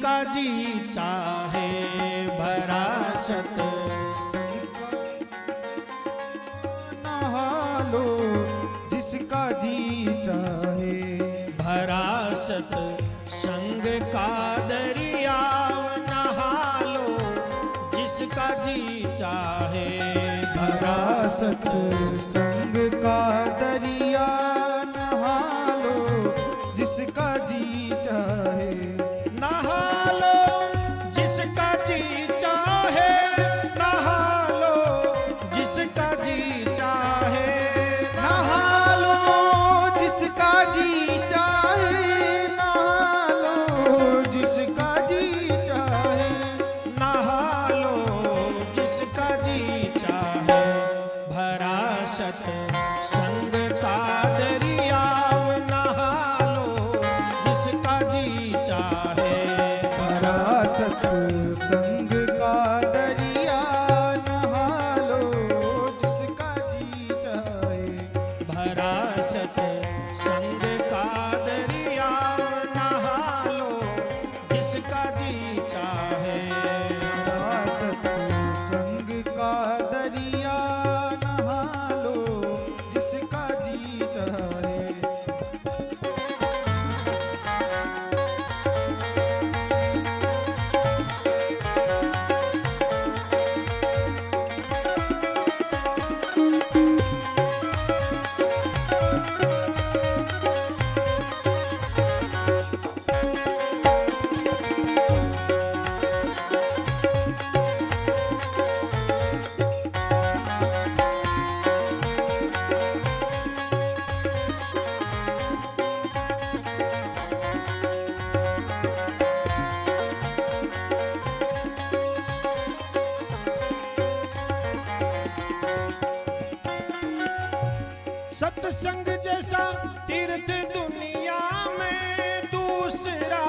जिसका जी चाहे भरा सत नहा लो जिसका जी चाहे भरा सत संग का दरिया नहा लो जिसका जी चाहे भरा सत संग का दरिया नहा लो जिसका जी चाहे नहा लो जिसका जी चाहे नहा लो जिसका जी चाहे नहा लो जिसका जी चाहे नहा लो जिसका जी चाहे नहा लो जिसका जी चाहे भरा सत संग का दरिया नहा लो जिसका जी चाहे भरा सत संग का दरिया नहा लो जिसका जी चाहे भरा सत संग का दरिया नहा लो जिसका जी चाहे भरा सत संग का दरिया नहा लो जिसका जी चाहे सत्संग जैसा तीर्थ दुनिया में दूसरा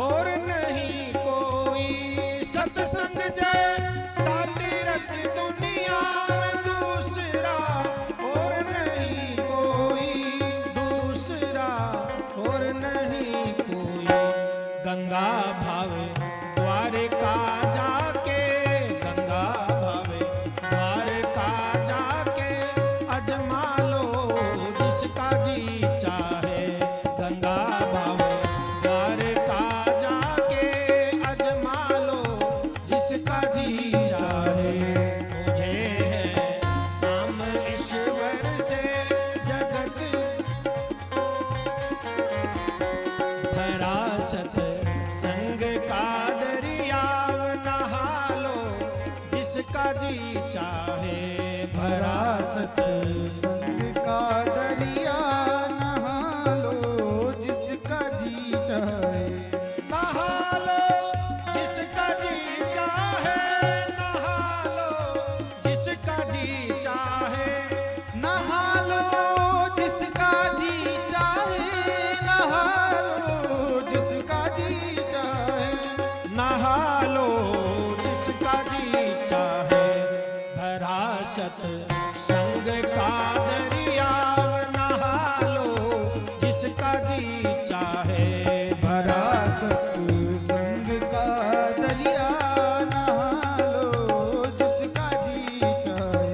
और नहीं कोई सत्संग जैसा तीर्थ दुनिया में दूसरा और नहीं कोई दूसरा और नहीं कोई गंगा भावे द्वारका जाके गंगा भावे द्वारका जाके अजमा लो जिसका जी चाहे गंगा भावे द्वारका जाके अजमा लो जिसका जी चाहे मुझे है नाम ईश्वर से जगत भरा सत संग का दरिया नहा लो जिसका जी चाहे भरा सत संग का दरिया नहा लो जिसका जी चाहे नहा लो जिसका जी चाहे नहा लो जिसका जी चाहे नहा लो जिसका जी चाहे नहा लो जिसका जी चाहे नहा लो जिसका जी चाहे भरा सत संग का दरिया नहा लो जिसका जी चाहे भरा सत संग का दरिया नहा लो जिसका जी चाहे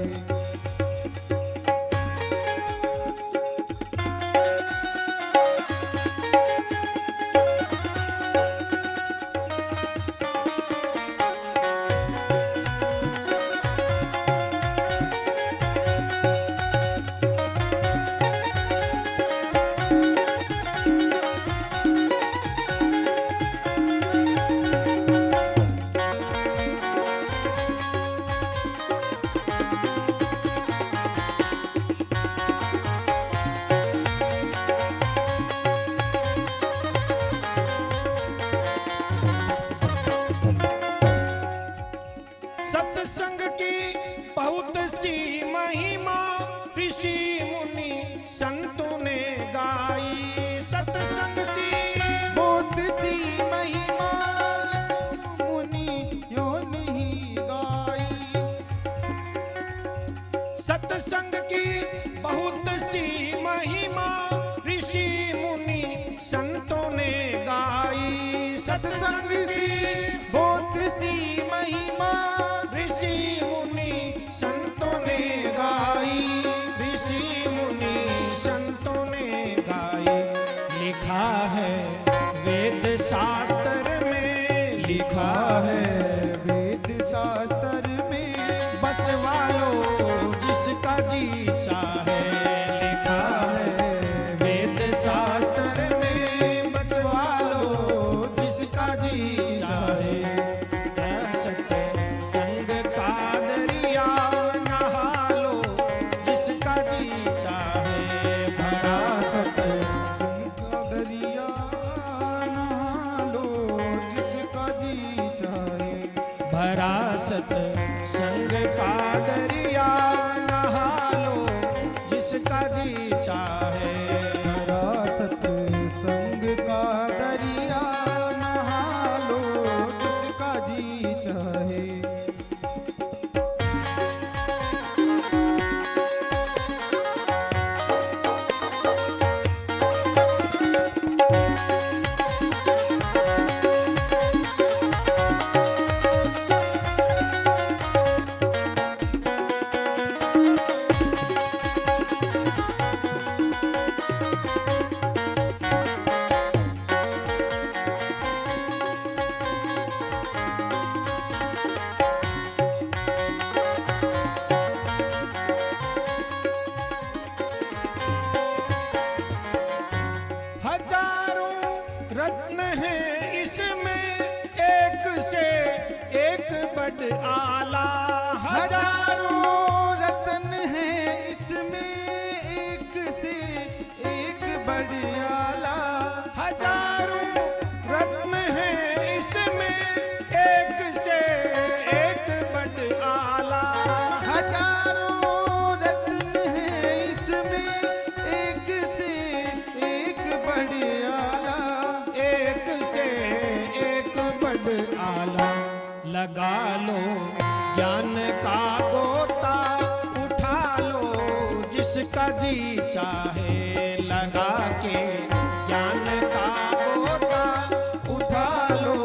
सत्संग की बहुत सी महिमा ऋषि मुनि संतों ने गाई सत्संग सी बहुत सी महिमा मुनियों ने ही गाई सत्संग की बहुत सी महिमा ऋषि मुनि संतों ने गाई सत्संग की बहुत सी महिमा ऋषि मुनि संतों ने गाई, ऋषि मुनि संतों ने गाई। लिखा है वेद शास्त्र में, लिखा है वेद शास्त्र में, बचवा लो जिसका जी चाहे। लिखा है वेद शास्त्र में, बचवा लो जिसका जी चाहे। सत्य संग का दरिया नहा लो जिसका जी चाहे। भरा सत्य संग का दरिया नहा लो जिसका जी चाहे। भरा सत्संग का दरिया नहा लो जिसका जी चाहे। भरा सत्संग का दरिया नहा लो जिसका जी चाहे। हजारों रत्न हैं इसमें, एक से एक बड़ आला। हजारों रतन है इसमें, एक से एक बढ़ियाला। हजारों रत्न हैं इसमें, एक से एक बड़ आला। हजारों रत्न है इसमें, एक से एक बढ़ियाला। एक से एक बड़ आला। लगा लो ज्ञान का गोता, उठा लो जिसका जी चाहे। लगा के ज्ञान का गोता, उठा लो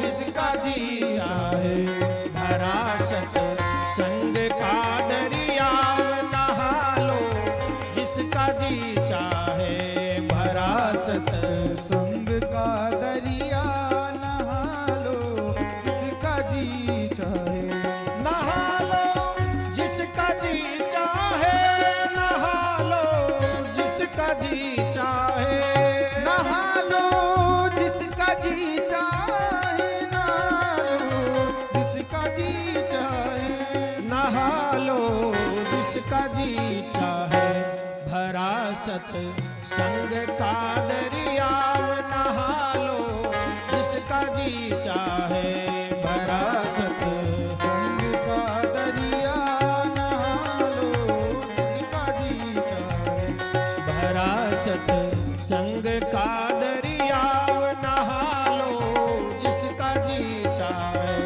जिसका जी चाहे। भरा सत्संग का दरिया नहा लो जिसका जी चाहे। भरा संग का दरिया नहा लो जिसका जी चाहे। नहा लो जिसका जी चाहे। नहा लो जिसका जी चाहे। नहा लो जिसका जी चाहे। नहा लो जिसका जी चाहे। नहा लो जिसका जी चाहे। भरा सत्संग का दरिया नहा लो जिसका जी चाहे। भरा संग का दरिया नहा लो जिसका जी चाहे। भरा सत्संग का दरिया नहा लो जिसका जी चाहे।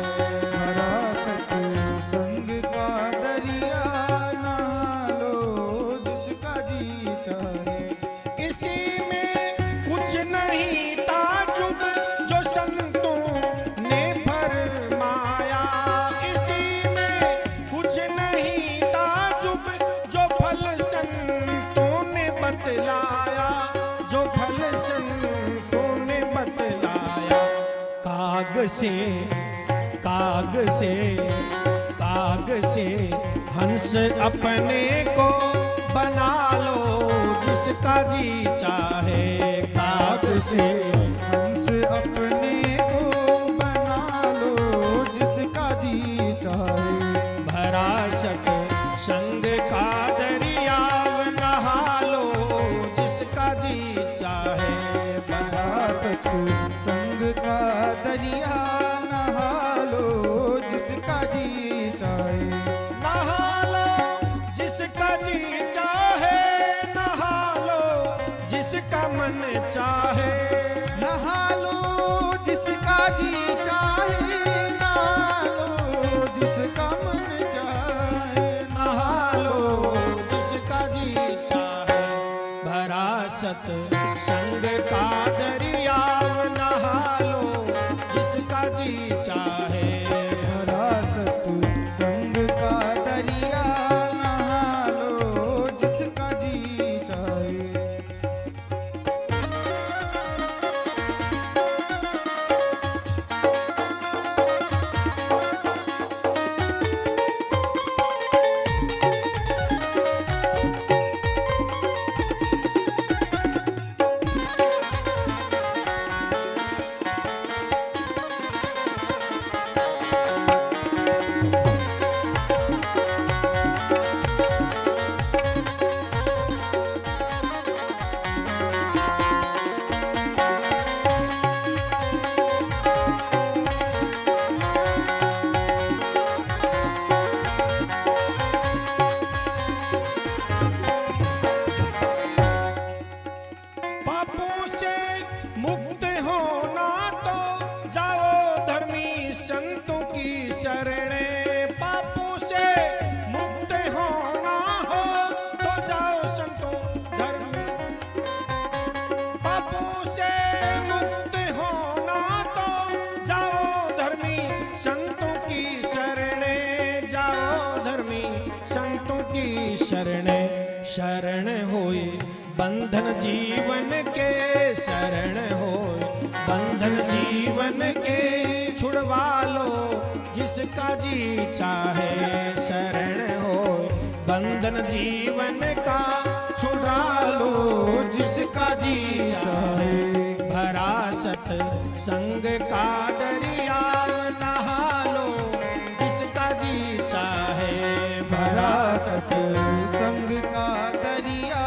भरा सत्संग का दरिया नहा लो जिसका जी चाहे। इसी में कुछ नहीं ताजुब जो संतों ने फरमाया। इसी में कुछ नहीं ताजुब जो फल संतों ने बतलाया, जो फल संतों ने बतलाया। काग से काग से काग से हंस अपने को बना लो जिसका जी चाहे। काग से हंस अपने को बना लो जिसका जी चाहे। भरा सत्संग का दरिया नहा लो जिसका जी चाहे। भरा सत्संग का दरिया नहा लो जिसका जी चाहे। नहा लो जिसका जी चाहे। नहा लो जिसका मन चाहे। नहा लो जिसका जी चाहे। नहा लो जिसका मन चाहे। नहा लो जिसका जी चाहे। भरा सत्संग का दरिया नहा लो मुक्त होना तो जाओ धर्मी संतों की शरणे। पापों से मुक्त होना हो तो जाओ संतों धर्मी, पापों से मुक्त होना तो जाओ धर्मी संतों की शरणे। जाओ धर्मी संतों की शरणे। शरण होए बंधन जीवन के, शरण होए बंधन जीवन के। छुड़वा लो जिसका जी चाहे, शरण होए बंधन जीवन का। छुड़ा लो जिसका जी चाहे। भरा सत संग का दरिया नहा लो जिसका जी चाहे। भरा सत संग का दरिया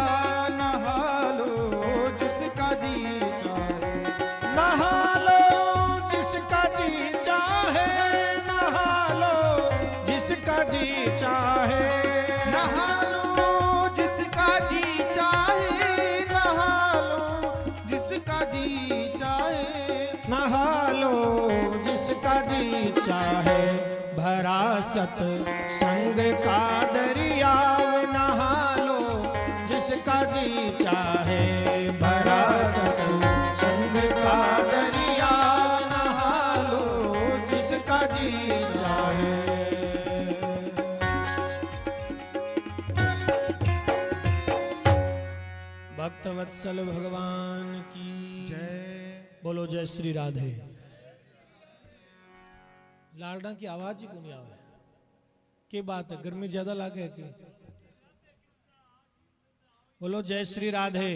नहा लो जिसका जी चाहे। नहा लो जिसका जी चाहे, नहा लो जिसका जी चाहे। नहा लो जिसका जी चाहे, नहा लो जिसका जी चाहे। नहा लो जिसका जी चाहे। भरा सत संग का दरिया नहा लो जिसका जी चाहे। भरा सत संग का दरिया नहा लो जिसका जी चाहे। भक्त वत्सल भगवान की जय। बोलो जय श्री राधे। लालडा की आवाज ही को नहीं आवे, के बात है? गर्मी ज्यादा लागे के? बोलो जय श्री राधे।